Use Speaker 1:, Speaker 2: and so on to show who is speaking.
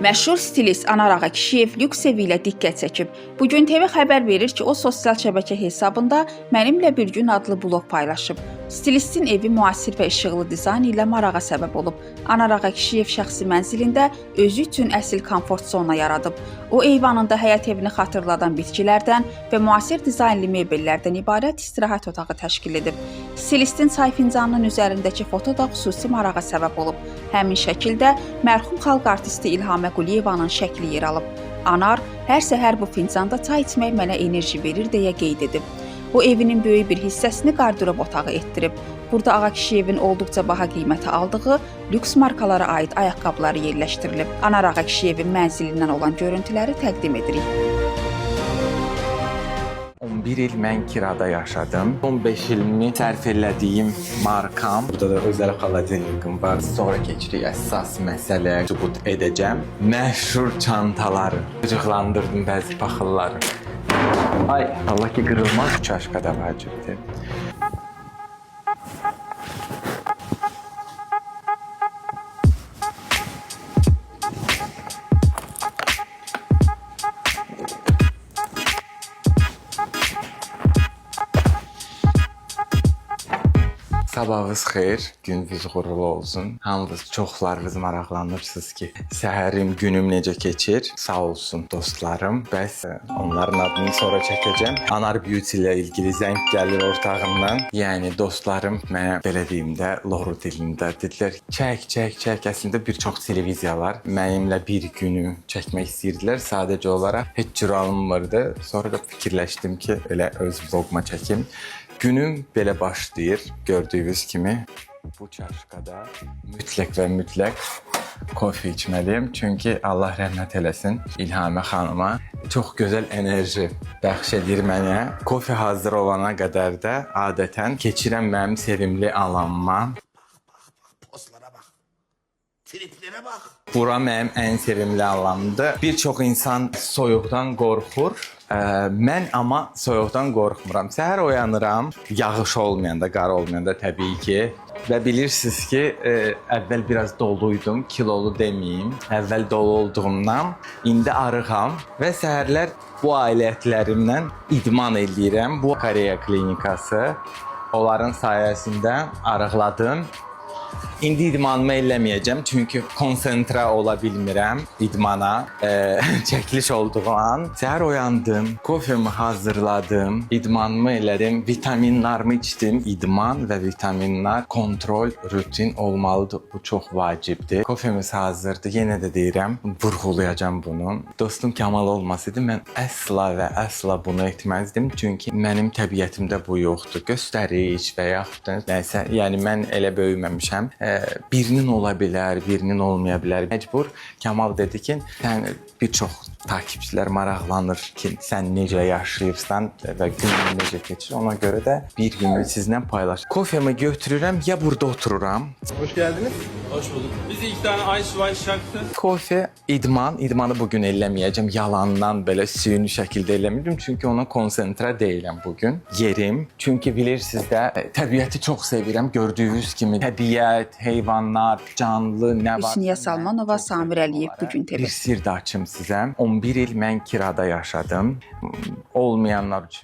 Speaker 1: Məşhur stilist Anar Ağakişiyev lüks evi ilə diqqət çəkib. Bugün TV xəbər verir ki, o sosial şəbəkə hesabında "Mənimlə bir gün" adlı bloq paylaşıb. Stilistin evi müasir və işıqlı dizayn ilə marağa səbəb olub. Anar Ağakişiyev şəxsi mənzilində özü üçün əsl komfort zona yaradıb. O eyvanında həyət evini xatırladan bitkilərdən və müasir dizaynlı mebellərdən ibarət istirahət otağı təşkil edib. Stilistin çay fincanının üzərindəki foto da xüsusi marağa səbəb olub. Həmin şəkildə mərhum xalq artisti İlham Quliyevanın şəkli yer alıb. Anar hər səhər bu fincanda çay içmək mənə enerji verir deyə qeyd edib. O evinin böyük bir hissəsini qardırob otağı etdirib. Burada Ağakişiyevin olduqca baha qiymətə aldığı lüks markalara aid ayaqqabıları yerləşdirilib. Anar Ağakişiyevin mənzilindən olan görüntüləri təqdim edirik.
Speaker 2: 11 il mən kirada yaşadım. 15 ilimi sərf elədiyim markam. Burada da özəl xaladenikım var. Sonra keçirik əsas məsələyə sübut edəcəm. Məşhur çantaları. Qıcıqlandırdım bəzi paxılları. Ay, Allah ki qırılmaz, çaşka da vacibdir. Sabahınız xeyir, gününüz uğurlu olsun. Hamınız çoxlarınız maraqlanırsınız ki, səhərim, günüm necə keçir? Sağ olsun dostlarım. Bəs onların adını sonra çəkəcəm. Anar Beauty ilə ilgili zəng gəlir ortağımdan. Yəni dostlarım mənə belə deyim də, loru dilində dedilər, çək. Əslində bir çox televiziyalar mənimlə bir günü çəkmək istəyirdilər. Sadəcə olaraq heç cür alınmırdı. Sonra da fikirləşdim ki, elə öz vloguma çəkim. Günüm belə başlayır, gördüyünüz kimi. Bu çaşkada mütləq kofe içməliyim. Çünki Allah rəhmət eləsin İlhamə xanıma çox gözəl enerji bəxş edir mənə. Kofe hazır olana qədər də adətən keçirəm mənim sevimli alanıma.
Speaker 3: Postlara bax, triplere bax.
Speaker 2: Bura mənim ən sevimli alanımdır. Bir çox insan soyuqdan qorxur. Mən amma soyuqdan qorxmuram. Səhər oyanıram, yağış olmayanda, qar olmayanda təbii ki. Və bilirsiniz ki, əvvəl biraz doluydum, kilolu deməyim. Əvvəl dolu olduğumdan, indi arıqam və səhərlər bu aləətlərimlə idman eləyirəm. Bu Koreya klinikası, onların sayəsində arıqladım. İndi idmanımı eləməyəcəm, çünki konsentrə ola bilmirəm idmana, çəkiliş olduğu an. Səhər oyandım, kofemi hazırladım, idmanımı elədim, vitaminlarımı içdim. İdman və vitaminlar kontrol, rutin olmalıdır, bu çox vacibdir. Kofemiz hazırdır, yenə də deyirəm, vurğulayacam bunu. Dostum Kamal olmasaydı, mən əsla bunu etməzdim, çünki mənim təbiətimdə bu yoxdur. Göstəriş və yaxud da nəsə, yəni mən elə böyüməmişəm. Birinin ola bilər, birinin olmaya bilər. Məcbur Kamal dedi ki, sən bir çox takipçilər maraqlanır ki, sən necə yaşayırsan və günün necə keçir. Ona görə də bir günü sizlə paylaş. Kofemi götürürəm, ya burada otururam.
Speaker 3: Hoş geldiniz.
Speaker 4: Hoş bulduk. Bize 2 tane Ice Wine şarkısı.
Speaker 2: Kofe, idmanı bugün eləməyəcəm. Yalandan belə süni şəkildə eləmirdim. Çünki ona konsentrə deyiləm bugün. Yerim. Çünki bilirsiniz də, təbiəti çox sevirəm. Gördüyünüz kimi təbiət, heyvanlar, canlı, nə var?
Speaker 1: Hüsniyə Salmanova, Samir Əliyev, Bugün TV.
Speaker 2: Bir sir də açım sizə. 11 il mən kirada yaşadım. Olmayanlar üçün